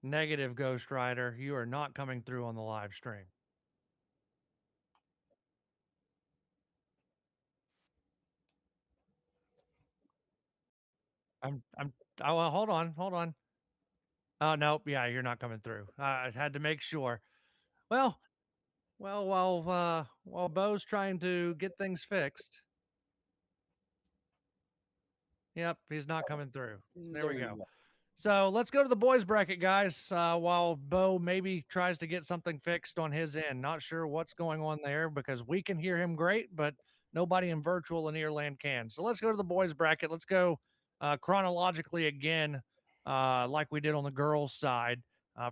Negative, Ghost Rider. You are not coming through on the live stream. I'm oh well, hold on. Oh nope, yeah, you're not coming through. I had to make sure. Well, while Bo's trying to get things fixed. Yep, he's not coming through. There we There you go. go. So let's go to the boys bracket, guys. While Bo maybe tries to get something fixed on his end. Not sure what's going on there because we can hear him great, but nobody in virtual Lanierland can. So let's go to the boys bracket. Let's go chronologically again, like we did on the girls' side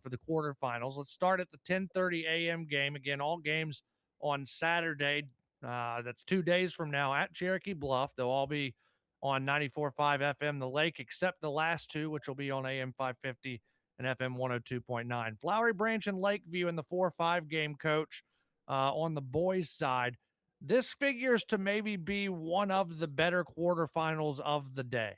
for the quarterfinals. Let's start at the 10:30 a.m. game. Again, all games on Saturday. That's 2 days from now at Cherokee Bluff. They'll all be on 94.5 FM The Lake, except the last two, which will be on AM 550 and FM 102.9. Flowery Branch and Lakeview in the 4-5 game, coach, on the boys' side. This figures to maybe be one of the better quarterfinals of the day.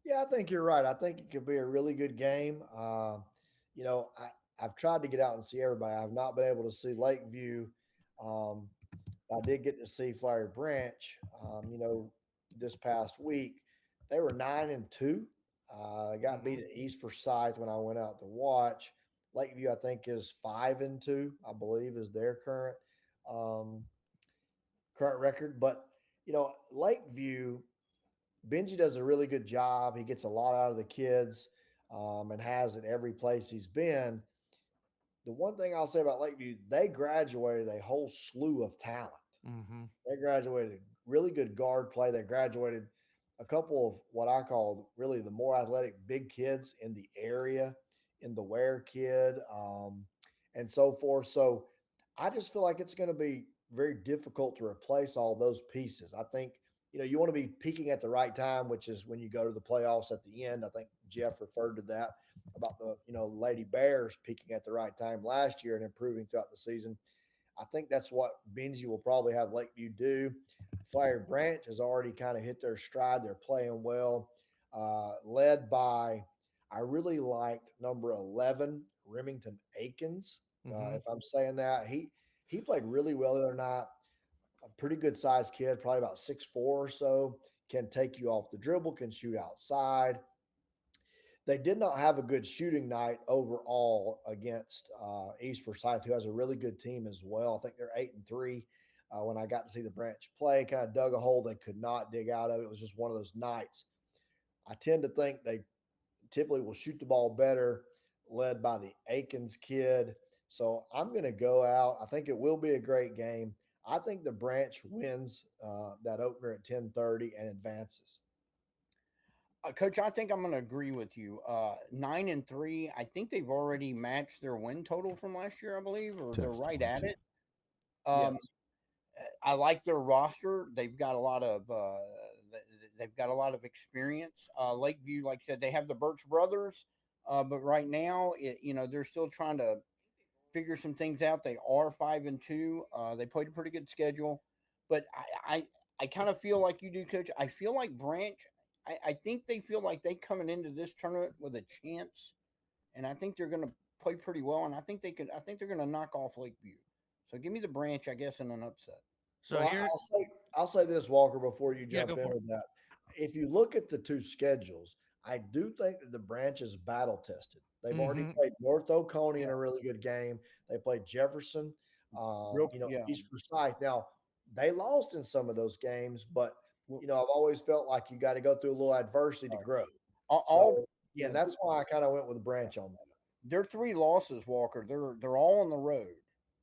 Yeah, I think you're right. I think it could be a really good game. I've tried to get out and see everybody. I've not been able to see Lakeview. Um, I did get to see Flowery Branch. This past week they were 9-2. Got beat at East Forsyth when I went out to watch. Lakeview, I think, is 5-2. I believe is their um, current record. But Lakeview, Benji does a really good job. He gets a lot out of the kids, and has at every place he's been. The one thing I'll say about Lakeview, they graduated a whole slew of talent. Mm-hmm. They graduated really good guard play. They graduated a couple of what I call really the more athletic big kids in the area, in the Ware kid, and so forth. So I just feel like it's going to be very difficult to replace all those pieces. I think you want to be peaking at the right time, which is when you go to the playoffs at the end. I think Jeff referred to that about the Lady Bears peaking at the right time last year and improving throughout the season. I think that's what Benji will probably have Lakeview do. Flowery Branch has already kind of hit their stride. They're playing well, led by, I really liked number 11, Remington Akins. If I'm saying that, he played really well the other night. A pretty good sized kid, probably about 6'4" or so, can take you off the dribble, can shoot outside. They did not have a good shooting night overall against East Forsyth, who has a really good team as well. I think they're 8-3. When I got to see the Branch play, kind of dug a hole they could not dig out of. It was just one of those nights. I tend to think they typically will shoot the ball better, led by the Akins kid. So I'm going to go out. I think it will be a great game. I think the Branch wins that opener at 10:30 and advances. Coach, I think I'm going to agree with you. 9-3. I think they've already matched their win total from last year, I believe, or they're right at it. Yes. I like their roster. They've got a lot of experience. Lakeview, like I said, they have the Birch brothers, but right now, they're still trying to figure some things out. They are 5-2. They played a pretty good schedule, but I kind of feel like you do, Coach. I feel like Branch. I think they feel like they coming into this tournament with a chance, and I think they're going to play pretty well. And I think they can. I think they're going to knock off Lakeview. So give me the Branch, I guess, in an upset. So well, here, I'll say this, Walker, before you yeah, jump go in for it. with that. If you look at the two schedules, I do think that the Branch is battle tested. They've already played North Oconee in a really good game. They played Jefferson, East Forsyth. Now they lost in some of those games, but I've always felt like you got to go through a little adversity to grow. And that's why I kind of went with the Branch on that. Their 3 losses, Walker. They're all on the road.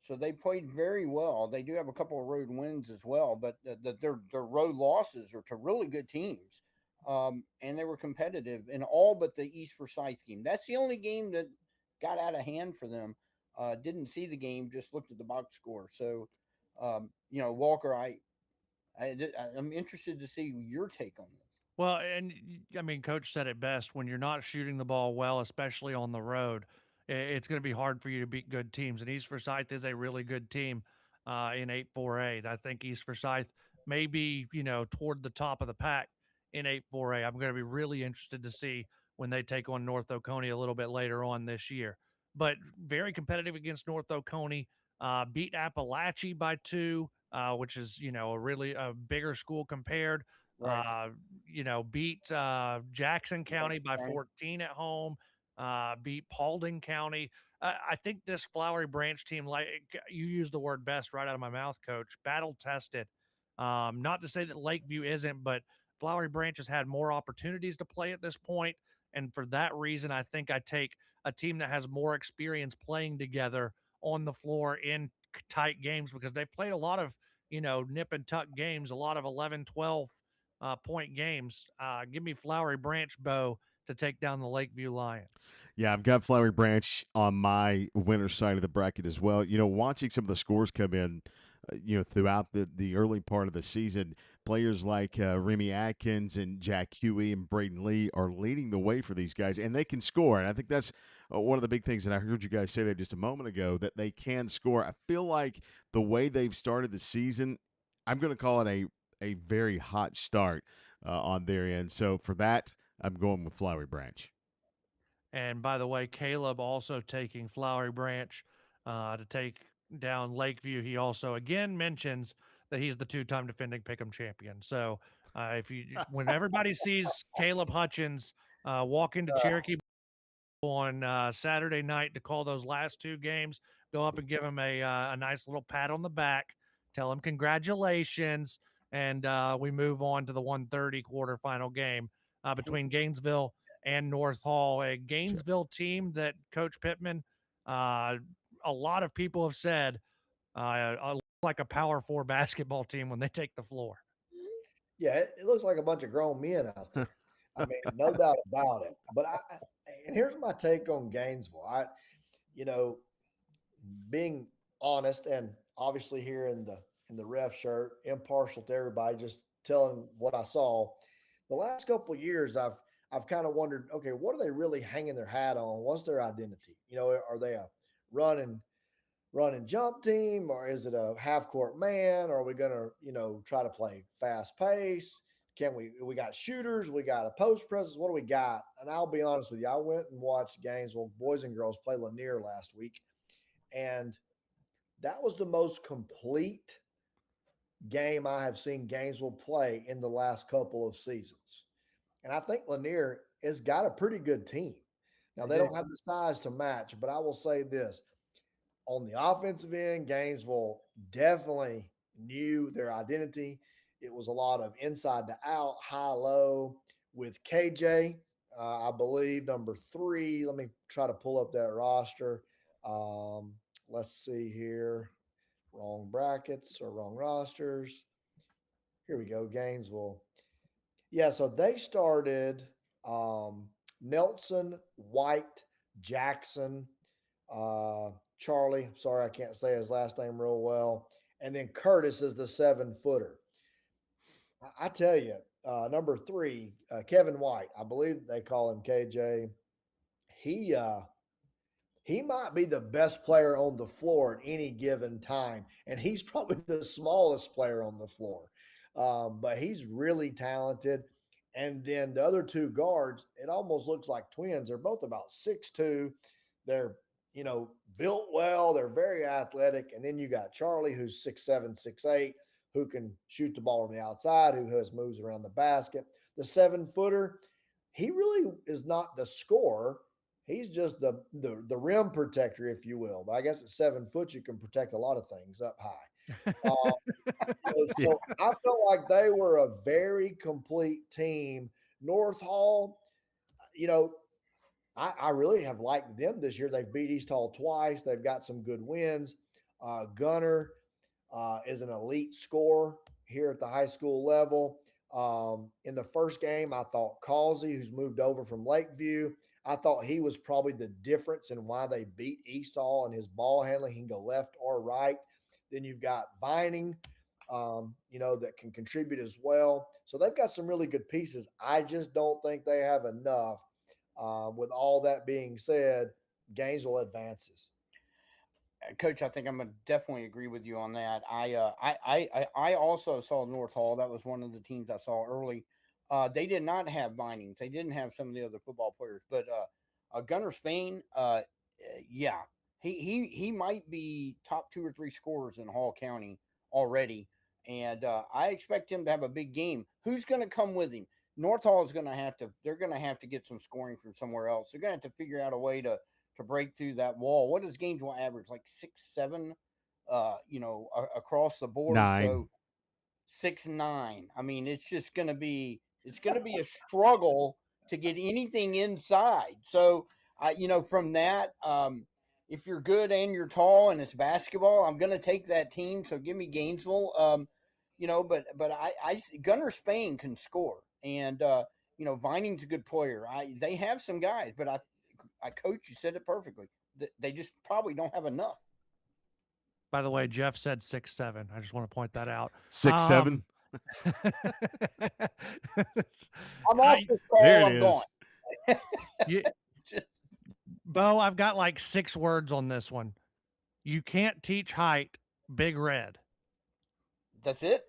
So they played very well. They do have a couple of road wins as well, but their road losses are to really good teams, and they were competitive in all but the East Forsyth game. That's the only game that got out of hand for them. Didn't see the game, just looked at the box score. So, Walker, I'm interested to see your take on this. Well, and I mean, Coach said it best. When you're not shooting the ball well, especially on the road, it's going to be hard for you to beat good teams. And East Forsyth is a really good team in 8-4-8. I think East Forsyth may be, toward the top of the pack in 8-4-8. I'm going to be really interested to see when they take on North Oconee a little bit later on this year. But very competitive against North Oconee. Beat Appalachia by 2, which is a really a bigger school compared. Right. Beat Jackson County by County. 14 at home. Beat Paulding County. I think this Flowery Branch team, like you used the word best right out of my mouth, Coach, battle tested. Not to say that Lakeview isn't, but Flowery Branch has had more opportunities to play at this point, and for that reason, I think I take a team that has more experience playing together on the floor in tight games because they've played a lot of nip and tuck games, a lot of 11, 12 point games. Give me Flowery Branch, Bo, to take down the Lakeview Lions. Yeah, I've got Flowery Branch on my winner side of the bracket as well. Watching some of the scores come in, throughout the early part of the season, players like Remy Atkins and Jack Huey and Braden Lee are leading the way for these guys, and they can score. And I think that's one of the big things, and I heard you guys say that just a moment ago, that they can score. I feel like the way they've started the season, I'm going to call it a very hot start on their end. So for that, I'm going with Flowery Branch. And by the way, Caleb also taking Flowery Branch to take down Lakeview. He also again mentions that he's the two-time defending Pick'em champion. So when everybody sees Caleb Hutchins walk into Cherokee on Saturday night to call those last 2 games, go up and give him a nice little pat on the back, tell him congratulations, and we move on to the 1:30 quarterfinal game between Gainesville and North Hall, a Gainesville team that Coach Pittman, a lot of people have said, like a Power 4 basketball team when they take the floor. Yeah, it looks like a bunch of grown men out there. I mean, no doubt about it. But and here's my take on Gainesville. You know, being honest and obviously here in the ref shirt, impartial to everybody, just telling what I saw. The last couple of years, I've kind of wondered, okay, what are they really hanging their hat on? What's their identity? Are they a run and jump team, or is it a half court man? Or are we going to, try to play fast pace? We got shooters, we got a post presence. What do we got? And I'll be honest with you, I went and watched Gainesville boys and girls play Lanier last week, and that was the most complete game I have seen Gainesville play in the last couple of seasons. And I think Lanier has got a pretty good team. Now, they don't have the size to match, but I will say this. On the offensive end, Gainesville definitely knew their identity. It was a lot of inside to out, high low with KJ, I believe, number 3. Let me try to pull up that roster. Let's see here. Wrong brackets or wrong rosters. Here we go, Gainesville. Yeah, so they started Nelson, White, Jackson, Charlie. Sorry, I can't say his last name real well. And then Curtis is the 7-footer. I tell you, number 3, Kevin White. I believe they call him KJ. He might be the best player on the floor at any given time, and he's probably the smallest player on the floor. But he's really talented. And then the other 2 guards, it almost looks like twins. They're both about 6'2". They're, built well. They're very athletic. And then you got Charlie, who's 6'7", 6'8", who can shoot the ball on the outside, who has moves around the basket. The 7-footer, he really is not the scorer. He's just the rim protector, if you will. But I guess at 7 foot, you can protect a lot of things up high. So I felt like they were a very complete team. North Hall, I really have liked them this year. They've beat East Hall twice. They've got some good wins. Gunner is an elite scorer here at the high school level. In the first game, I thought Causey, who's moved over from Lakeview, I thought he was probably the difference in why they beat East Hall, and his ball handling. He can go left or right. Then you've got Vining, that can contribute as well. So they've got some really good pieces. I just don't think they have enough. With all that being said, Gainesville advances. Coach, I think I'm gonna definitely agree with you on that. I also saw North Hall. That was one of the teams I saw early. They did not have Vinings. They didn't have some of the other football players, but Gunnar Spain, yeah, he might be top 2 or 3 scorers in Hall County already, and I expect him to have a big game. Who's going to come with him? North Hall is going to have to. They're going to have to get some scoring from somewhere else. They're going to have to figure out a way to break through that wall. What does Gainesville average? Like 6'7", across the board. 9. So 6'9". I mean, it's gonna be a struggle to get anything inside. So from that, if you're good and you're tall and it's basketball, I'm gonna take that team. So give me Gainesville. But I Gunnar Spain can score, and Vining's a good player. They have some guys, but I coach, you said it perfectly. They just probably don't have enough. By the way, Jeff said 6'7". I just want to point that out. 6'7". I'm off this call. There it I'm is. gone. Bo, I've got like 6 words on this one. You can't teach height, Big Red. That's it?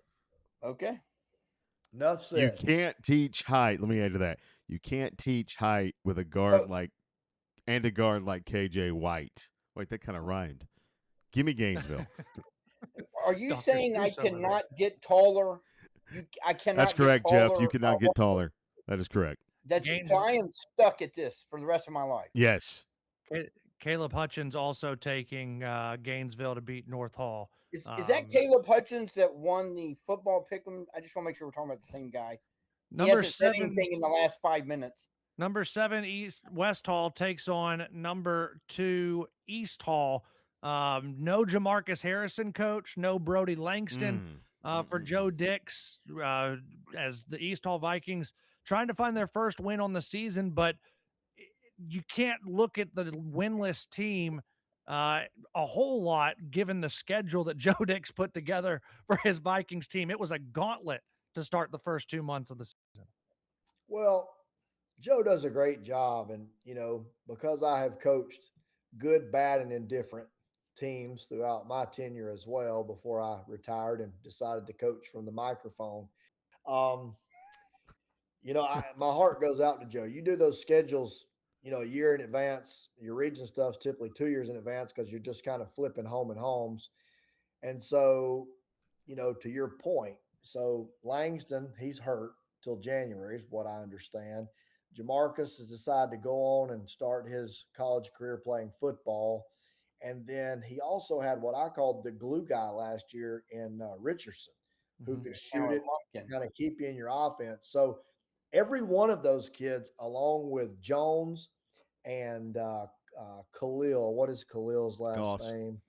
Okay. Enough said. You can't teach height. Let me add to that. You can't teach height with a guard like KJ White. Wait, that kind of rhymed. Give me Gainesville. Are you Dr. saying I Seuss over cannot get taller? I cannot. That's correct, get taller. Jeff. You cannot get taller. That is correct. So I am stuck at this for the rest of my life. Yes. Caleb Hutchins also taking Gainesville to beat North Hall. Is that Caleb Hutchins that won the football pick'em? I just want to make sure we're talking about the same guy. He hasn't said anything in the last 5 minutes. Number 7 West Hall takes on number 2 East Hall. No Jamarcus Harrison, coach. No Brody Langston for Joe Dix as the East Hall Vikings trying to find their first win on the season, but you can't look at the winless team a whole lot given the schedule that Joe Dix put together for his Vikings team. It was a gauntlet to start the first 2 months of the season. Well, Joe does a great job. And, because I have coached good, bad, and indifferent teams throughout my tenure as well before I retired and decided to coach from the microphone, my heart goes out to Joe. You do those schedules, a year in advance. Your region stuff's typically 2 years in advance because you're just kind of flipping home and homes. And so, to your point, so Langston, he's hurt till January is what I understand. Jamarcus has decided to go on and start his college career playing football. And then he also had what I called the glue guy last year in Richardson, who could shoot it and kind of keep you in your offense. So every one of those kids, along with Jones and Khalil, what is Khalil's last name?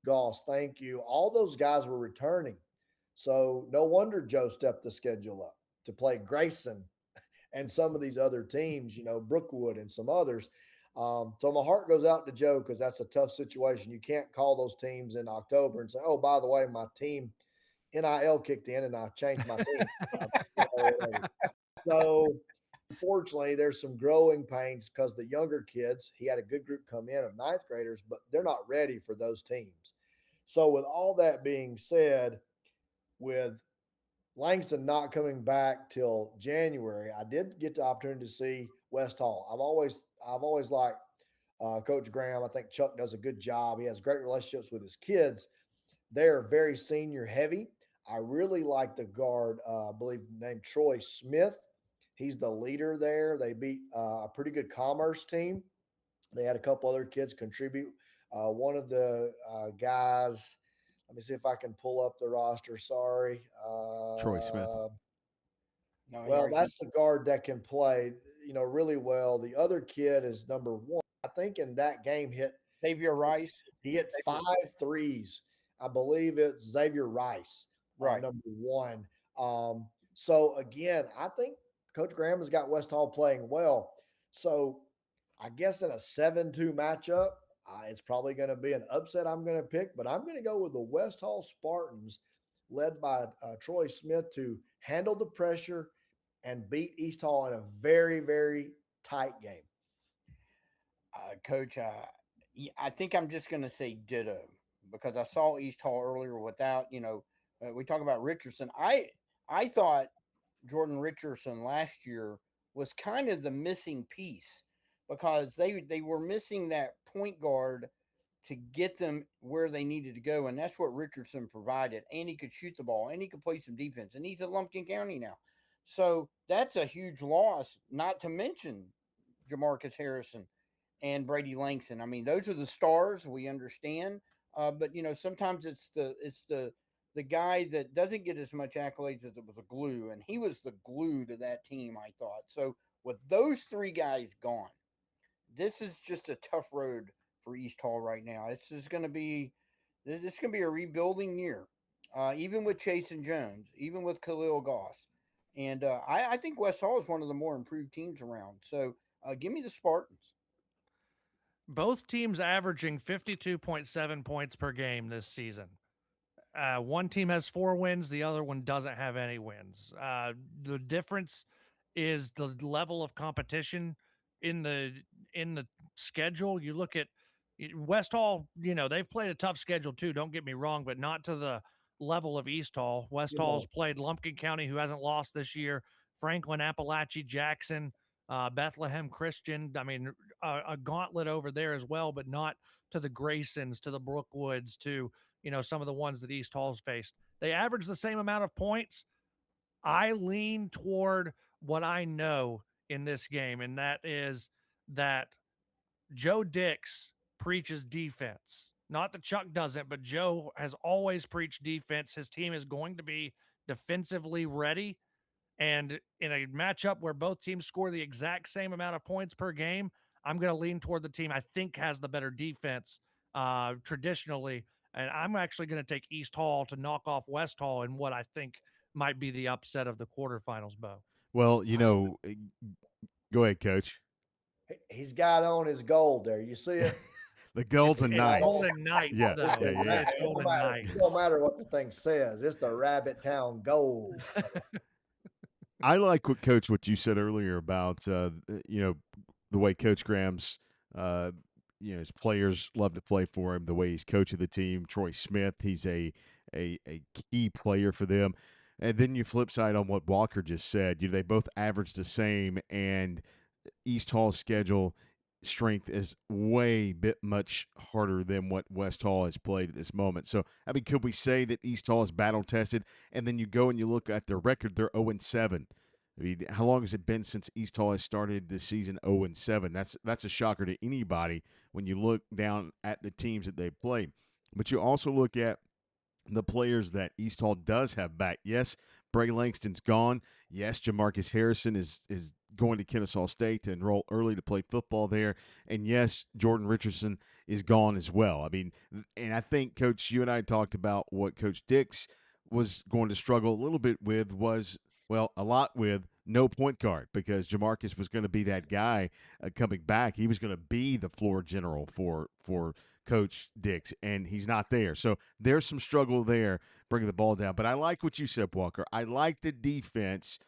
Goss, thank you. All those guys were returning. So no wonder Joe stepped the schedule up to play Grayson and some of these other teams, Brookwood and some others. So my heart goes out to Joe because that's a tough situation. You can't call those teams in October and say, oh, by the way, my team NIL kicked in and I changed my team. So unfortunately, there's some growing pains because the younger kids, he had a good group come in of 9th graders, but they're not ready for those teams. So with all that being said, with Langston not coming back till January, I did get the opportunity to see West Hall. I've always liked Coach Graham. I think Chuck does a good job. He has great relationships with his kids. They're very senior heavy. I really like the guard, I believe named Troy Smith. He's the leader there. They beat a pretty good Commerce team. They had a couple other kids contribute. One of the guys, let me see if I can pull up the roster. Sorry. Troy Smith. That's the guard that can play, really well. The other kid is number 1. I think in that game Xavier Rice. He hit 5 threes. I believe it's Xavier Rice, right? Number 1. So again, I think Coach Graham has got West Hall playing well. So I guess in a 7-2 matchup, it's probably going to be an upset I'm going to pick, but I'm going to go with the West Hall Spartans led by Troy Smith to handle the pressure and beat East Hall in a very, very tight game. Coach, I think I'm just going to say ditto because I saw East Hall earlier without, we talk about Richardson. I thought Jordan Richardson last year was kind of the missing piece because they were missing that point guard to get them where they needed to go, and that's what Richardson provided. And he could shoot the ball, and he could play some defense, and he's at Lumpkin County now. So that's a huge loss. Not to mention Jamarcus Harrison and Brady Langston. I mean, those are the stars. We understand, but sometimes it's the guy that doesn't get as much accolades as it was a glue, and he was the glue to that team. I thought so. With those three guys gone, this is just a tough road for East Hall right now. This is going to be a rebuilding year, even with Chase and Jones, even with Khalil Goss, and I think West Hall is one of the more improved teams around. So give me the Spartans. Both teams averaging 52.7 points per game this season. One team has 4 wins, the other one doesn't have any wins. The difference is the level of competition in the schedule. You look at West Hall, they've played a tough schedule too, don't get me wrong, but not to the level of East Hall. West Hall's played Lumpkin County, who hasn't lost this year, Franklin, Appalachia, Jackson, Bethlehem Christian. I mean, a gauntlet over there as well, but not to the Graysons, to the Brookwoods, to some of the ones that East Hall's faced. They average the same amount of points. I lean toward what I know in this game, and that is that Joe Dix preaches defense. Not that Chuck doesn't, but Joe has always preached defense. His team is going to be defensively ready. And in a matchup where both teams score the exact same amount of points per game, I'm going to lean toward the team I think has the better defense traditionally. And I'm actually going to take East Hall to knock off West Hall in what I think might be the upset of the quarterfinals, Bo. Well, go ahead, Coach. He's got on his gold there. You see it? The Golden It's Knights. Golden Knights, Yeah, though. yeah. It's Golden Knights. It don't matter what the thing says. It's the Rabbit Town Gold. I like what you said earlier about the way Coach Graham's his players love to play for him, the way he's coaching the team. Troy Smith, he's a key player for them. And then you flip side on what Walker just said. They both average the same, and East Hall's schedule strength is much harder than what West Hall has played at this moment. So, I mean, could we say that East Hall is battle tested? And then you go and you look at their record; they're 0-7. I mean, how long has it been since East Hall has started this season 0-7? That's a shocker to anybody when you look down at the teams that they play. But you also look at the players that East Hall does have back. Yes, Bray Langston's gone. Yes, Jamarcus Harrison is going to Kennesaw State to enroll early to play football there. And yes, Jordan Richardson is gone as well. I mean, and I think, Coach, you and I talked about what Coach Dix was going to struggle a little bit with a lot with no point guard, because Jamarcus was going to be that guy coming back. He was going to be the floor general for Coach Dix, and he's not there. So there's some struggle there bringing the ball down. But I like what you said, Walker. I like the defense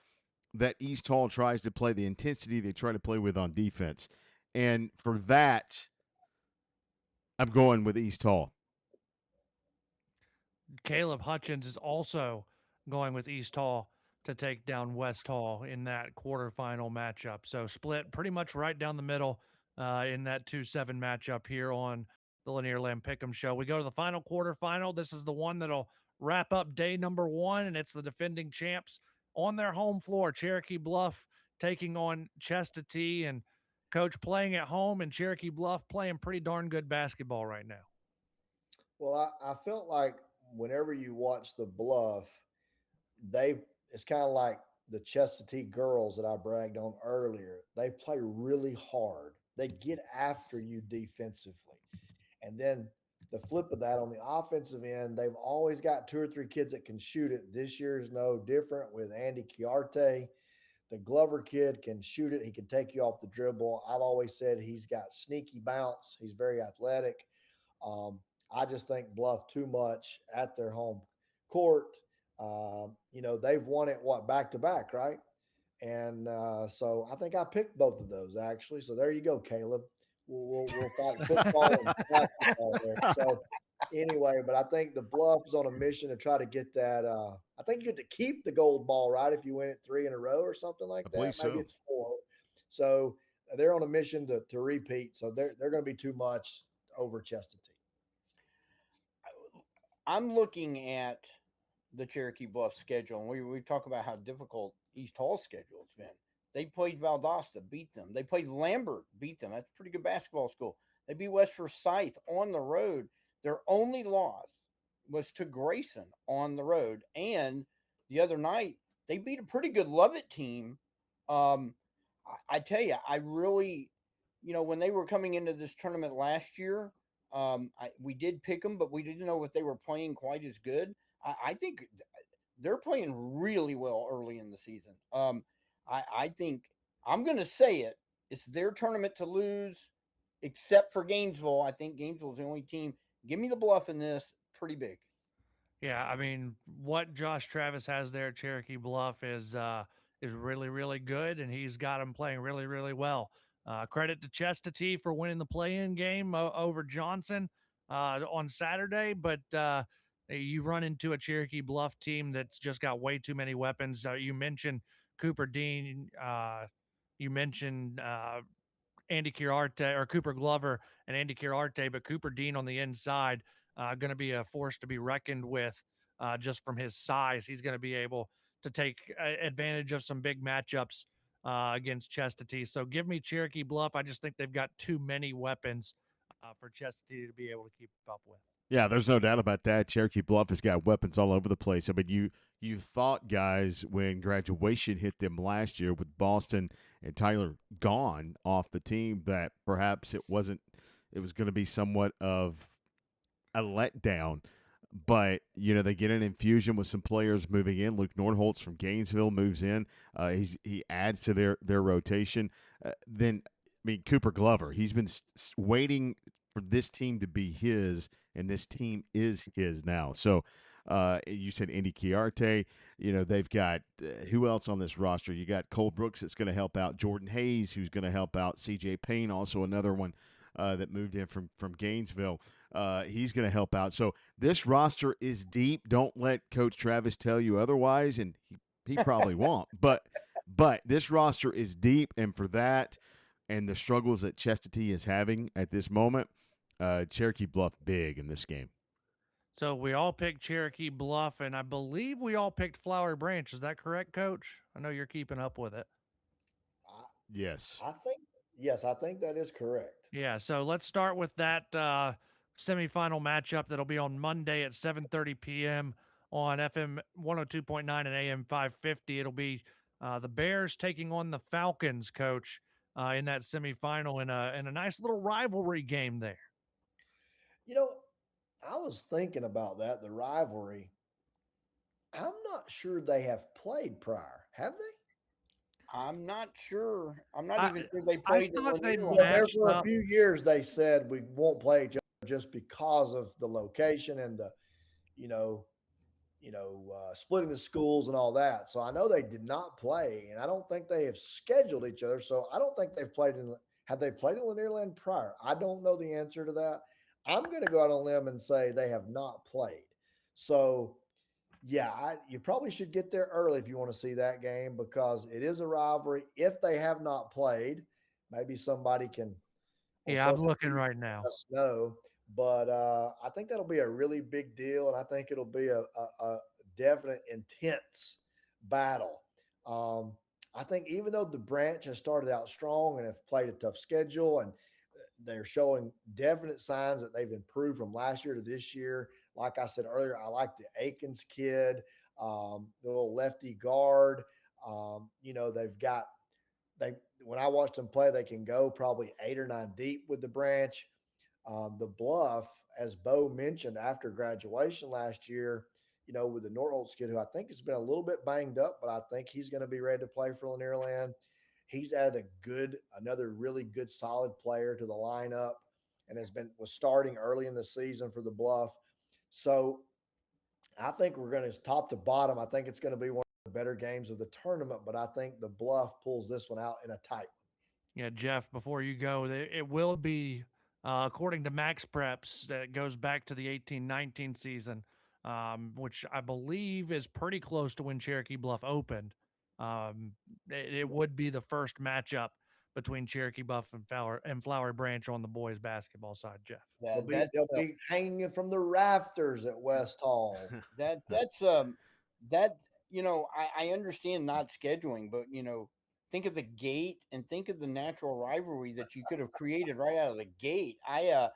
that East Hall tries to play, the intensity they try to play with on defense. And for that, I'm going with East Hall. Caleb Hutchins is also going with East Hall to take down West Hall in that quarterfinal matchup. So split pretty much right down the middle in that 2-7 matchup here on the Lanierland Pick'em Show. We go to the final quarterfinal. This is the one that'll wrap up day number 1, and it's the defending champs on their home floor. Cherokee Bluff taking on Chestatee, and Coach playing at home, and Cherokee Bluff playing pretty darn good basketball right now. Well, I felt like whenever you watch the Bluff, it's kind of like the Chestatee girls that I bragged on earlier. They play really hard. They get after you defensively. And then the flip of that, on the offensive end, they've always got 2 or 3 kids that can shoot it. This year is no different with Andy Chiarte. The Glover kid can shoot it. He can take you off the dribble. I've always said he's got sneaky bounce. He's very athletic. I just think Bluff too much at their home court. They've won it, back-to-back, right? And so I think I picked both of those, actually. So there you go, Caleb. We'll fight football and basketball there. So Anyway, but I think the Bluff is on a mission to try to get that. I think you get to keep the gold ball, right? If you win it 3 in a row or something like I that. believe Maybe so. it's 4. So they're on a mission to repeat. So they're going to be too much over Chestatee. I'm looking at the Cherokee Bluff schedule, and we talk about how difficult East Hall's schedule has been. They played Valdosta, beat them. They played Lambert, beat them. That's a pretty good basketball school. They beat West Forsyth on the road. Their only loss was to Grayson on the road. And the other night, they beat a pretty good Lovett team. I tell you, I really, when they were coming into this tournament last year, we did pick them, but we didn't know if they were playing quite as good. I think they're playing really well early in the season. I think I'm going to say it. It's their tournament to lose, except for Gainesville. I think Gainesville's the only team. Give me the Bluff in this. Pretty big. Yeah, I mean, what Josh Travis has there at Cherokee Bluff is really, really good, and he's got them playing really, really well. Credit to Chestatee for winning the play-in game over Johnson on Saturday, but you run into a Cherokee Bluff team that's just got way too many weapons. You mentioned Cooper Dean. You mentioned Andy Chiarte or Cooper Glover and Andy Chiarte, but Cooper Dean on the inside, going to be a force to be reckoned with just from his size. He's going to be able to take advantage of some big matchups against Chestatee. So give me Cherokee Bluff. I just think they've got too many weapons for Chestatee to be able to keep up with. Yeah, there's no doubt about that. Cherokee Bluff has got weapons all over the place. I mean, you thought, guys, when graduation hit them last year with Boston and Tyler gone off the team, that perhaps it was going to be somewhat of a letdown. But they get an infusion with some players moving in. Luke Nordholtz from Gainesville moves in. He adds to their rotation. Then I mean Cooper Glover. He's been waiting for this team to be his, and this team is his now. So you said Andy Chiarte. They've got who else on this roster? You got Cole Brooks that's going to help out. Jordan Hayes, who's going to help out. C.J. Payne, also another one that moved in from Gainesville. He's going to help out. So this roster is deep. Don't let Coach Travis tell you otherwise, and he probably won't. But this roster is deep, and for that and the struggles that Chestatee is having at this moment, Cherokee Bluff big in this game. So we all picked Cherokee Bluff, and I believe we all picked Flowery Branch. Is that correct, Coach? I know you're keeping up with it. Yes. I think that is correct. Yeah, so let's start with that semifinal matchup that'll be on Monday at 7:30 p.m. on FM 102.9 and AM 550. It'll be the Bears taking on the Falcons, Coach, in that semifinal in a nice little rivalry game there. You know, I was thinking about that, the rivalry. I'm not sure they have played prior. Have they? I'm not sure. I'm not even sure they I played at thought they Lanierland. Well, there matched for a up. few years they said we won't play each other just because of the location and the, you know, splitting the schools and all that. So I know they did not play, and I don't think they have scheduled each other. So I don't think they've played in. Have they played in Lanierland prior? I don't know the answer to that. I'm going to go out on a limb and say they have not played. So yeah, you probably should get there early if you want to see that game because it is a rivalry. If they have not played, maybe somebody can. Yeah, I'm looking right now. Let us know. But I think that'll be a really big deal, and I think it'll be a definite intense battle. I think even though the branch has started out strong and have played a tough schedule, and they're showing definite signs that they've improved from last year to this year. Like I said earlier, I like the Akins kid, the little lefty guard. They've got they when I watched them play, they can go probably 8 or 9 deep with the branch. The Bluff, as Bo mentioned after graduation last year, with the Norholtz kid, who I think has been a little bit banged up, but I think he's going to be ready to play for Lanierland. He's added another really good, solid player to the lineup, and was starting early in the season for the Bluff. So I think we're going to top to bottom. I think it's going to be one of the better games of the tournament, but I think the Bluff pulls this one out in a tight one. Yeah, Jeff, before you go, it will be According to Max Preps, that goes back to the 18-19 season, which I believe is pretty close to when Cherokee Bluff opened. It would be the first matchup between Cherokee Bluff and Flowery Branch on the boys basketball side, Jeff. They'll That be that's they'll be hanging from the rafters at West Hall. that's that I understand not scheduling, but think of the gate and think of the natural rivalry that you could have created right out of the gate. So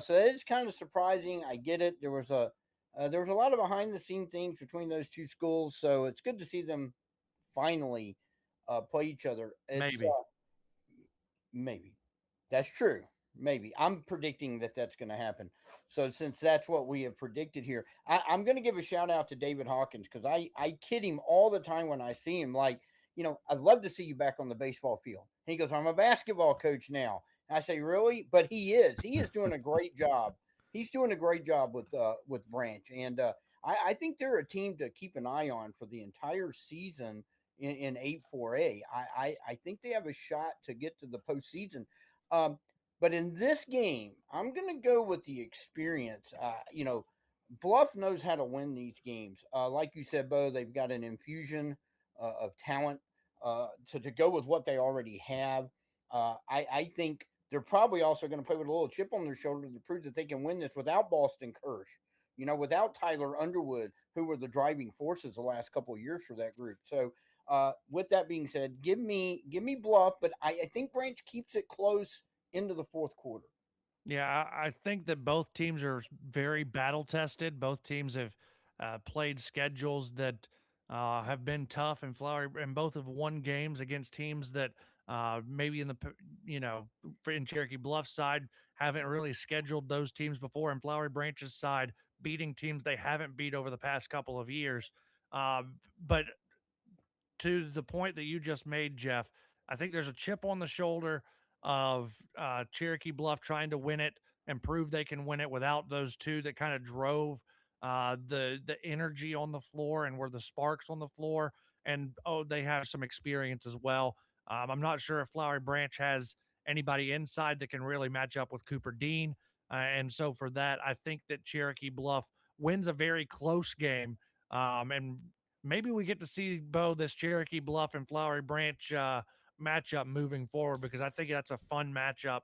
it's kind of surprising. I get it. There was a lot of behind the scene things between those two schools, so it's good to see them finally play each other. It's Maybe. maybe that's true. Maybe I'm predicting that that's going to happen. So since that's what we have predicted here, I'm going to give a shout out to David Hawkins because I kid him all the time when I see him. Like, I'd love to see you back on the baseball field. And he goes, I'm a basketball coach now. And I say, really? But he is. He is doing a great job. He's doing a great job with Branch, and I think they're a team to keep an eye on for the entire season in 8-4A. I think they have a shot to get to the postseason. But in this game, I'm going to go with the experience. Bluff knows how to win these games. Like you said, Bo, they've got an infusion of talent to go with what they already have. I think they're probably also going to play with a little chip on their shoulder to prove that they can win this without Boston Kirsch, without Tyler Underwood, who were the driving forces the last couple of years for that group. So, with that being said, give me Bluff, but I think Branch keeps it close into the fourth quarter. Yeah, I think that both teams are very battle tested. Both teams have played schedules that have been tough, and both have won games against teams that maybe in Cherokee Bluff side haven't really scheduled those teams before, and Flowery Branch's side beating teams they haven't beat over the past couple of years. But to the point that you just made, Jeff, I think there's a chip on the shoulder of Cherokee Bluff trying to win it and prove they can win it without those two that kind of drove the energy on the floor and were the sparks on the floor. And they have some experience as well. I'm not sure if Flowery Branch has anybody inside that can really match up with Cooper Dean. And so for that, I think that Cherokee Bluff wins a very close game. And maybe we get to see, Bo, this Cherokee Bluff and Flowery Branch matchup moving forward, because I think that's a fun matchup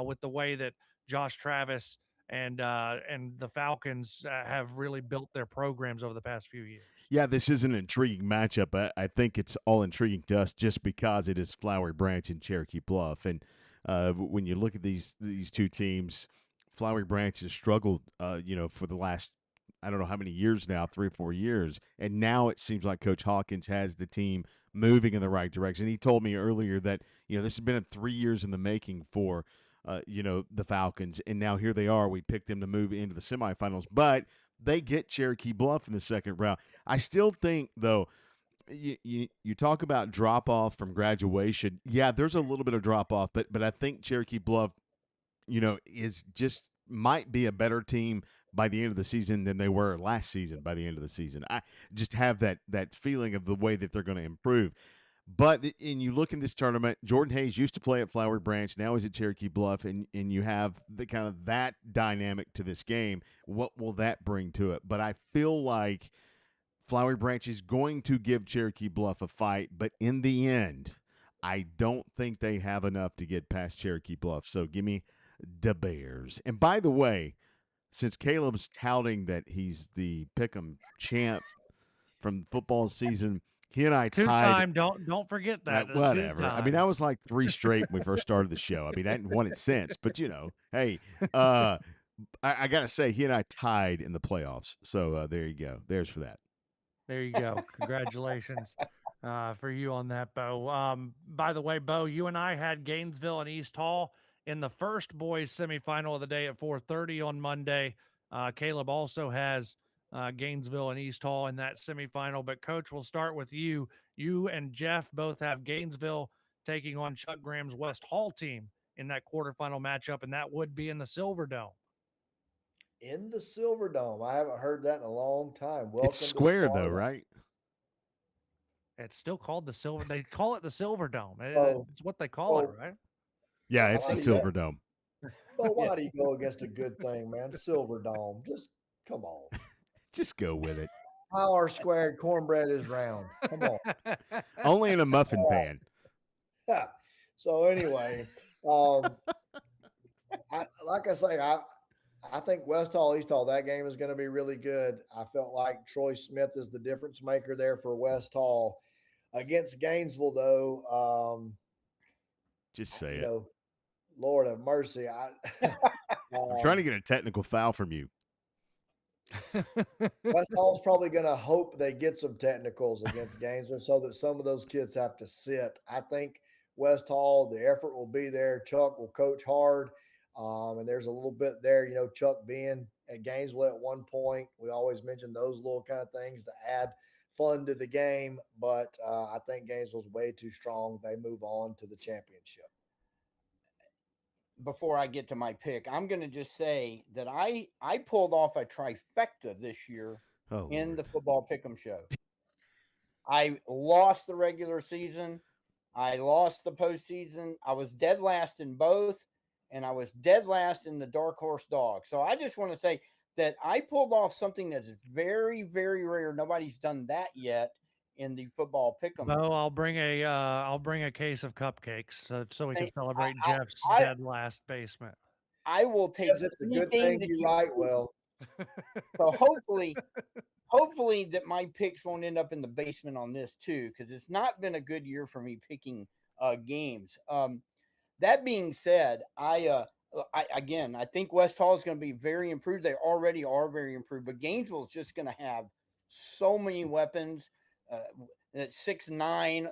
with the way that Josh Travis and the Falcons have really built their programs over the past few years. Yeah, this is an intriguing matchup. I think it's all intriguing to us just because it is Flowery Branch and Cherokee Bluff. And when you look at these two teams, Flowery Branch has struggled, for the last, I don't know how many years now, 3 or 4 years. And now it seems like Coach Hawkins has the team moving in the right direction. He told me earlier that, this has been 3 years in the making for, the Falcons. And now here they are. We picked them to move into the semifinals. But they get Cherokee Bluff in the second round. I still think, though, you talk about drop-off from graduation. Yeah, there's a little bit of drop-off, but I think Cherokee Bluff, is just might be a better team by the end of the season than they were last season by the end of the season. I just have that feeling of the way that they're going to improve. But and you look in this tournament, Jordan Hayes used to play at Flowery Branch, now he's at Cherokee Bluff, and you have the kind of that dynamic to this game. What will that bring to it? But I feel like Flowery Branch is going to give Cherokee Bluff a fight, but in the end, I don't think they have enough to get past Cherokee Bluff. So give me the Bears. And by the way, since Caleb's touting that he's the Pick'em champ from football season, he and I tied. Two-time, don't forget that. Whatever. I mean, that was like 3 straight when we first started the show. I mean, I hadn't won it since, but hey, I got to say, he and I tied in the playoffs. So there you go. There's for that. There you go. Congratulations for you on that, Bo. By the way, Bo, you and I had Gainesville and East Hall in the first boys semifinal of the day at 4:30 on Monday. Caleb also has Gainesville and East Hall in that semifinal. But, Coach, we'll start with you. You and Jeff both have Gainesville taking on Chuck Graham's West Hall team in that quarterfinal matchup, and that would be in the Silver Dome. In the Silver Dome. I haven't heard that in a long time. Welcome. It's square, though, right? It's still called the Silver. They call it the Silver Dome. It's what they call it, right? Yeah, it's the Silver Dome. But why do you go against a good thing, man? Silver Dome. Just come on. Just go with it. How our squared cornbread is round. Come on. Only in a muffin pan. So anyway, um, like I say, I think West Hall, East Hall, that game is going to be really good. I felt like Troy Smith is the difference maker there for West Hall. Against Gainesville, though, Just say you it. know, Lord have mercy. I'm trying to get a technical foul from you. West Hall's probably going to hope they get some technicals against Gainesville so that some of those kids have to sit. I think West Hall, the effort will be there. Chuck will coach hard. And there's a little bit there, Chuck being at Gainesville at one point. We always mention those little kind of things to add fun to the game. But I think Gainesville's way too strong. They move on to the championship. Before I get to my pick, I'm going to just say that I pulled off a trifecta this year in the football pick'em show. I lost the regular season. I lost the postseason. I was dead last in both, and I was dead last in the dark horse dog. So I just want to say that I pulled off something that's very, very rare. Nobody's done that yet in the football pick'em. Bo, I'll bring a case of cupcakes so we can celebrate Jeff's dead last basement. I will take. Yes, it's a good thing you write well. So hopefully that my picks won't end up in the basement on this too, because it's not been a good year for me picking games. That being said, I think West Hall is going to be very improved. They already are very improved, but Gainesville is just going to have so many weapons. At 6'9",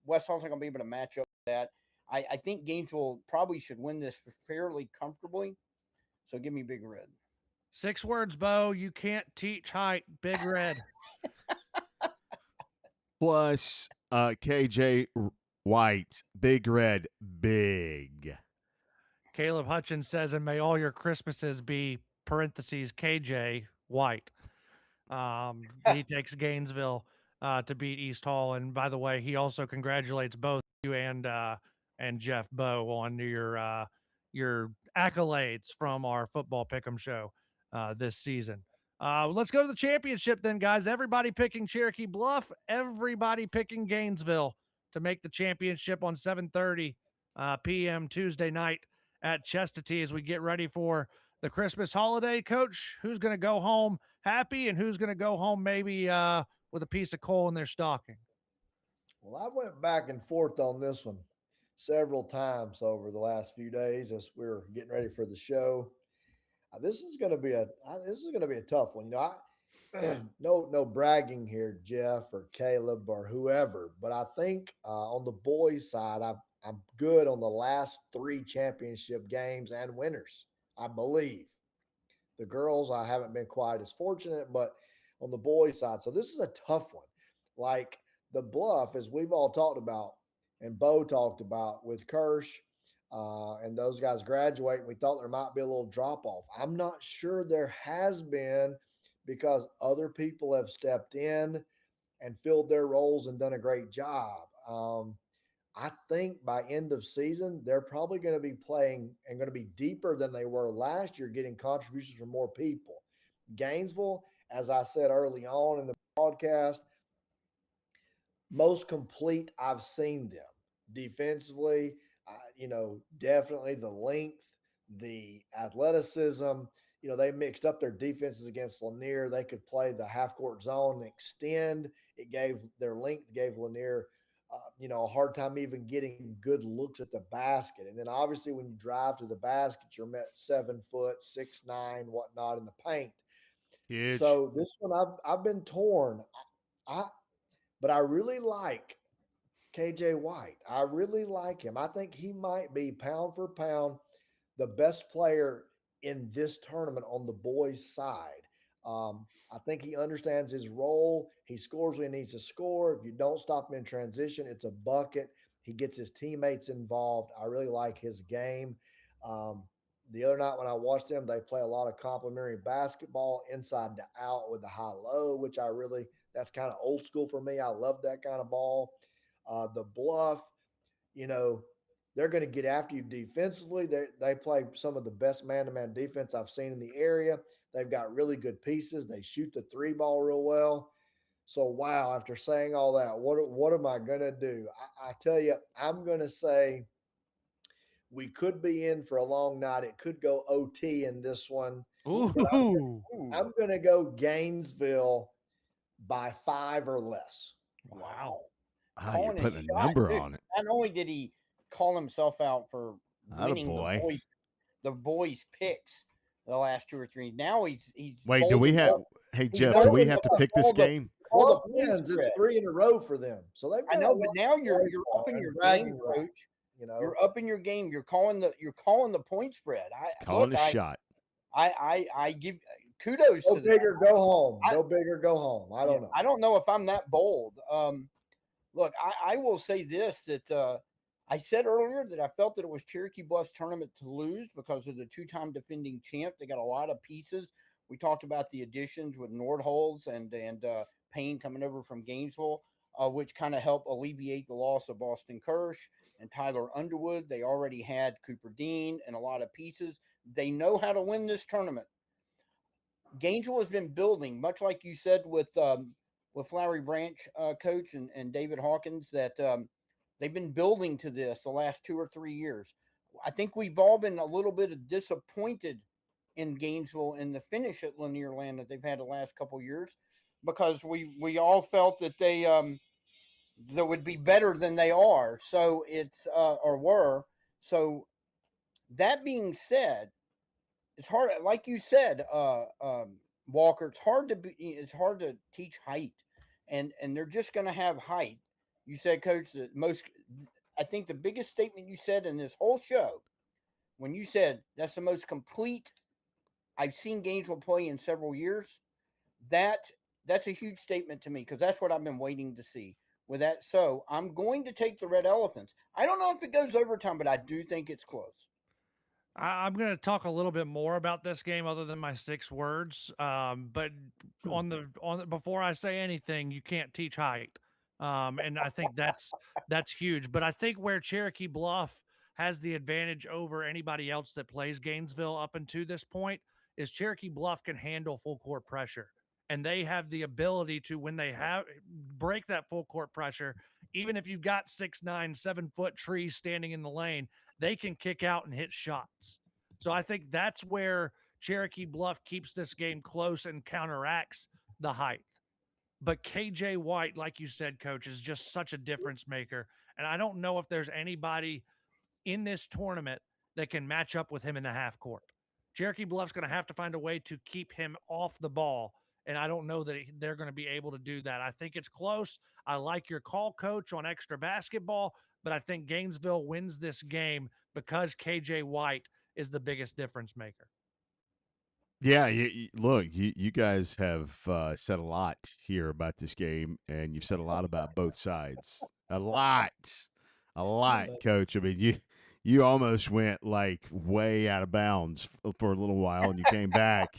West Hall's not going to be able to match up with that. I think Gainesville probably should win this fairly comfortably. So give me Big Red. 6 words, Bo. You can't teach height. Big Red. Plus KJ White. Big Red. Big. Caleb Hutchins says, and may all your Christmases be parentheses KJ White. He takes Gainesville to beat East Hall. And by the way, he also congratulates both you and Jeff Bo on your accolades from our football pick'em show this season. Let's go to the championship then, guys. Everybody picking Cherokee Bluff. Everybody picking Gainesville to make the championship on 7:30 p.m. Tuesday night at Chestatee as we get ready for the Christmas holiday. Coach, who's going to go home happy and who's going to go home maybe with a piece of coal in their stocking? Well, I went back and forth on this one several times over the last few days as we were getting ready for the show. This is going to be a tough one. No bragging here, Jeff or Caleb or whoever, but I think on the boys' side, I'm good on the last 3 championship games and winners, I believe. The girls, I haven't been quite as fortunate, but on the boys' side. So this is a tough one. Like the Bluff, as we've all talked about, and Bo talked about with Kirsch and those guys graduating, we thought there might be a little drop off. I'm not sure there has been because other people have stepped in and filled their roles and done a great job. I think by end of season, they're probably going to be playing and going to be deeper than they were last year, getting contributions from more people. Gainesville, as I said early on in the broadcast, most complete I've seen them defensively. Definitely the length, the athleticism. They mixed up their defenses against Lanier. They could play the half court zone and extend. It gave their length, gave Lanier, a hard time even getting good looks at the basket. And then obviously when you drive to the basket, you're met 7 foot, 6'9", whatnot in the paint. Huge. So this one I've been torn. But I really like KJ White. I really like him. I think he might be pound for pound the best player in this tournament on the boys' side. I think he understands his role. He scores when he needs to score. If you don't stop him in transition, it's a bucket. He gets his teammates involved. I really like his game. The other night when I watched them, they play a lot of complementary basketball inside to out with the high-low, which that's kind of old school for me. I love that kind of ball. The Bluff, They're going to get after you defensively. They play some of the best man-to-man defense I've seen in the area. They've got really good pieces. They shoot the three ball real well. So, wow, after saying all that, what am I going to do? I tell you, I'm going to say we could be in for a long night. It could go OT in this one. Ooh. I'm going to go Gainesville by 5 or less. Wow. You're putting a number on it. Not only did he call himself out for winning Attaboy. the boys' picks the last 2 or 3, now he's Wait, do we have? Hey Jeff, do we have to pick this game? All the wins, it's 3 in a row for them. So they've. I know, but now you're up in your game, coach. You know, you're up in your game. You're calling the point spread. Calling a shot. I give kudos go to big or go home. Go big or go home. I don't know. I don't know if I'm that bold. Look, I will say this, that I said earlier that I felt that it was Cherokee Bluff's tournament to lose because of the 2-time defending champ. They got a lot of pieces. We talked about the additions with Nordholz and Payne coming over from Gainesville, which kind of helped alleviate the loss of Boston Kirsch and Tyler Underwood. They already had Cooper Dean and a lot of pieces. They know how to win this tournament. Gainesville has been building, much like you said with Flowery Branch coach and David Hawkins, that they've been building to this the last 2 or 3 years. I think we've all been a little bit disappointed in Gainesville in the finish at Lanierland that they've had the last couple of years, because we all felt that they would be better than they are. So it's or were. So that being said, it's hard, like you said, Walker. It's hard to teach height, and they're just going to have height. You said, Coach, I think the biggest statement you said in this whole show, when you said that's the most complete I've seen Gainesville play in several years, that's a huge statement to me, because that's what I've been waiting to see with that. So I'm going to take the Red Elephants. I don't know if it goes overtime, but I do think it's close. I'm going to talk a little bit more about this game other than my 6 words. But before I say anything, you can't teach height. And I think that's huge. But I think where Cherokee Bluff has the advantage over anybody else that plays Gainesville up until this point is Cherokee Bluff can handle full court pressure. And they have the ability to, when they break that full court pressure, even if you've got 6'9", 7-foot trees standing in the lane, they can kick out and hit shots. So I think that's where Cherokee Bluff keeps this game close and counteracts the height. But KJ White, like you said, Coach, is just such a difference maker. And I don't know if there's anybody in this tournament that can match up with him in the half court. Cherokee Bluff's going to have to find a way to keep him off the ball. And I don't know that they're going to be able to do that. I think it's close. I like your call, Coach, on extra basketball, but I think Gainesville wins this game because KJ White is the biggest difference maker. Yeah, look, you guys have said a lot here about this game, and you've said a lot about both sides. A lot, Coach. I mean, you almost went like way out of bounds for a little while, and you came back.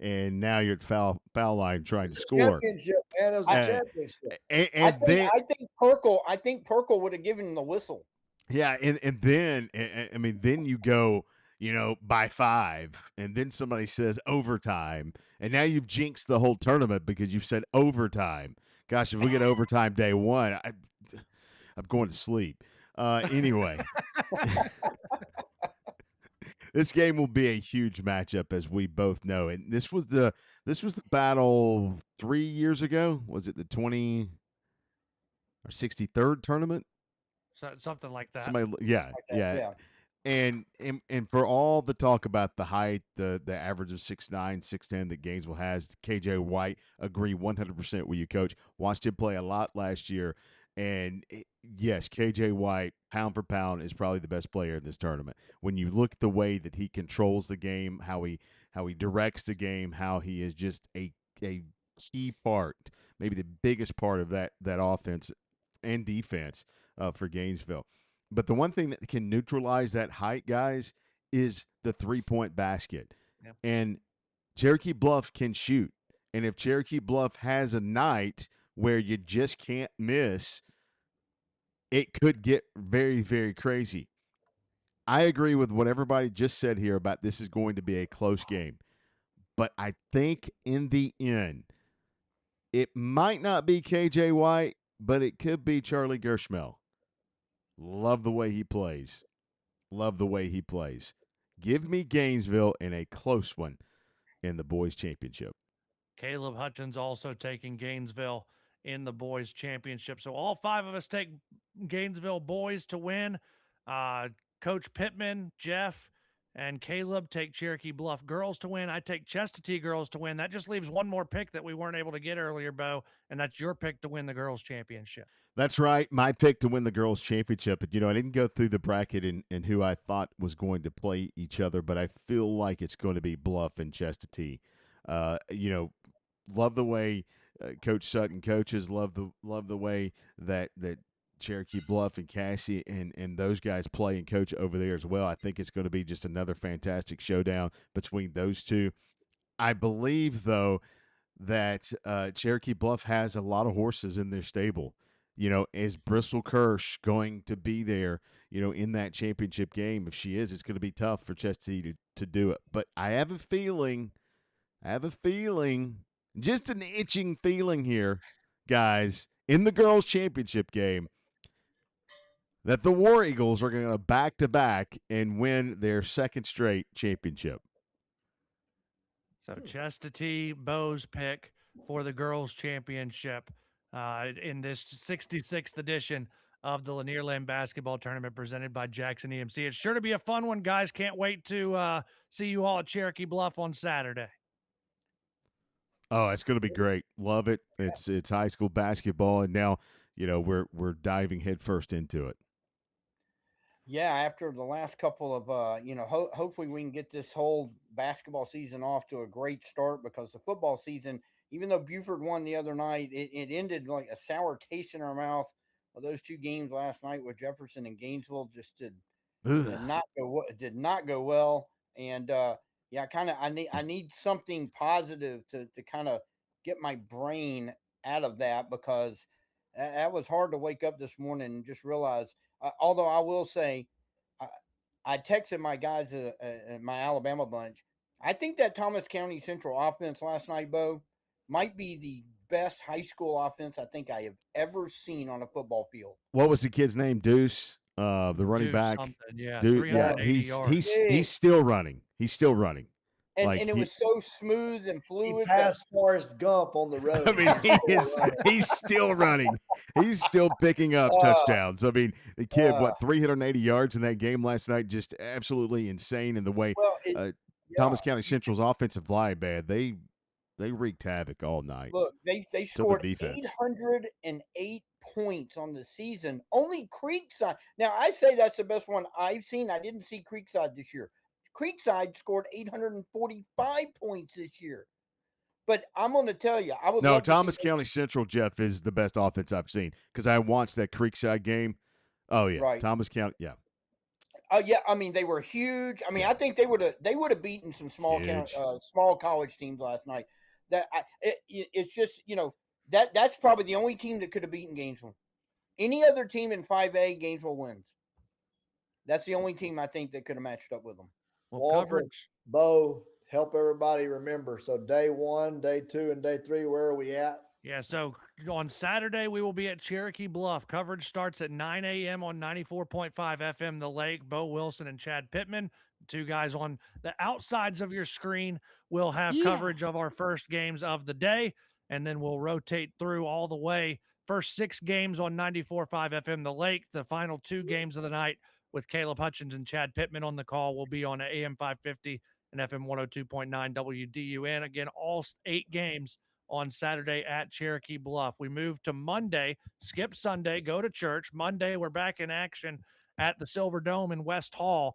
And now you're at the foul line trying to score. Championship, man. It was a championship. I think Perkle would have given him the whistle. Yeah, and then then you go, by 5, and then somebody says overtime, and now you've jinxed the whole tournament because you've said overtime. Gosh, if we get overtime day 1, I'm going to sleep. Anyway. This game will be a huge matchup, as we both know. And this was the battle 3 years ago. Was it the 20 or 63rd tournament? Something like that. Yeah. And for all the talk about the height, the average of 6'9", 6'10" that Gainesville has, KJ White, agree 100% with you, Coach. Watched him play a lot last year. And yes, KJ White, pound for pound, is probably the best player in this tournament. When you look at the way that he controls the game, how he directs the game, how he is just a key part, maybe the biggest part of that offense and defense for Gainesville. But the one thing that can neutralize that height, guys, is the 3-point basket. Yep. And Cherokee Bluff can shoot. And if Cherokee Bluff has a night where you just can't miss, it could get very, very crazy. I agree with what everybody just said here about this is going to be a close game. But I think in the end, it might not be KJ White, but it could be Charlie Gershmel. Love the way he plays. Love the way he plays. Give me Gainesville in a close one in the boys' championship. Caleb Hutchins also taking Gainesville in the boys' championship. So all 5 of us take Gainesville boys to win. Coach Pittman, Jeff, and Caleb take Cherokee Bluff girls to win. I take Chestatee girls to win. That just leaves one more pick that we weren't able to get earlier, Bo, and that's your pick to win the girls' championship. That's right. My pick to win the girls' championship. But, I didn't go through the bracket and who I thought was going to play each other, but I feel like it's going to be Bluff and Chestatee. Love the way Coach Sutton coaches. Love the way that Cherokee Bluff and Cassie and those guys play and coach over there as well. I think it's going to be just another fantastic showdown between those two. I believe, though, that Cherokee Bluff has a lot of horses in their stable. Is Bristol Kirsch going to be there, in that championship game? If she is, it's going to be tough for Chestatee to do it. But I have a feeling, just an itching feeling here, guys, in the girls' championship game, that the War Eagles are going to back-to-back and win their second straight championship. So Chestatee, Bo's pick for the girls' championship in this 66th edition of the Lanierland basketball tournament presented by Jackson EMC. It's sure to be a fun one, guys. Can't wait to see you all at Cherokee Bluff on Saturday. Oh, it's going to be great. Love it. It's high school basketball, and now we're diving headfirst into it. Yeah, after the last couple of hopefully we can get this whole basketball season off to a great start, because the football season, even though Buford won the other night, it ended like a sour taste in our mouth. Well, those 2 games last night with Jefferson and Gainesville just did not go well. And I need something positive to kind of get my brain out of that, because that was hard to wake up this morning and just realize. Although I will say, I texted my guys at my Alabama bunch. I think that Thomas County Central offense last night, Bo, might be the best high school offense I think I have ever seen on a football field. What was the kid's name? Deuce, the running Deuce back. Yeah, Deuce, 380 yards. He's still running. He's still running. And it was so smooth and fluid. He passed Forrest Gump on the road. I mean, he's still running. He's still picking up touchdowns. I mean, the kid, 380 yards in that game last night, just absolutely insane in the way Thomas County Central's offensive line, man, they wreaked havoc all night. Look, they scored 808 points on the season. Only Creekside. Now, I say that's the best one I've seen. I didn't see Creekside this year. Creekside scored 845 points this year. But I'm going to tell you, Thomas County Central, Jeff, is the best offense I've seen, because I watched that Creekside game. Oh yeah, right. Thomas County, yeah. Yeah, I mean, they were huge. I mean, I think they would have beaten some small college teams last night. It's just that's probably the only team that could have beaten Gainesville. Any other team in 5A, Gainesville wins. That's the only team I think that could have matched up with them. Well, coverage. Bo, help everybody remember. So day 1, day 2, and day 3, where are we at? Yeah, so on Saturday, we will be at Cherokee Bluff. Coverage starts at 9 a.m. on 94.5 FM The Lake. Bo Wilson and Chad Pittman, 2 guys on the outsides of your screen, will have coverage of our first games of the day, and then we'll rotate through all the way. First 6 games on 94.5 FM The Lake. The final 2 games of the night with Caleb Hutchins and Chad Pittman on the call will be on AM 550 and FM 102.9 WDUN. Again, all 8 games on Saturday at Cherokee Bluff. We move to Monday, skip Sunday, go to church. Monday, we're back in action at the Silver Dome in West Hall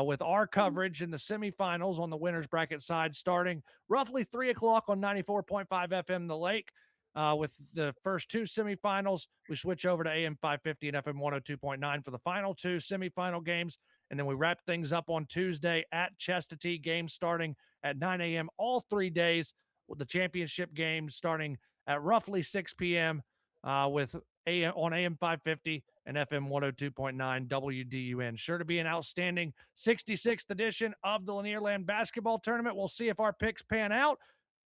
with our coverage in the semifinals on the winner's bracket side, starting roughly 3 o'clock on 94.5 FM The Lake. With the first 2 semifinals, we switch over to AM 550 and FM 102.9 for the final 2 semifinal games. And then we wrap things up on Tuesday at Chestatee, games starting at 9 a.m. all 3 days, with the championship game starting at roughly 6 p.m. With AM 550 and FM 102.9 WDUN. Sure to be an outstanding 66th edition of the Lanierland basketball tournament. We'll see if our picks pan out.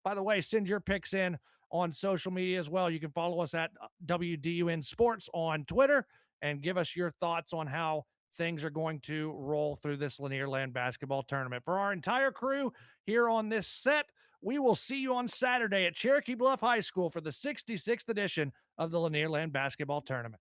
By the way, send your picks in on social media as well. You can follow us at WDUN Sports on Twitter and give us your thoughts on how things are going to roll through this Lanierland basketball tournament. For our entire crew here on this set, we will see you on Saturday at Cherokee Bluff High School for the 66th edition of the Lanierland basketball tournament.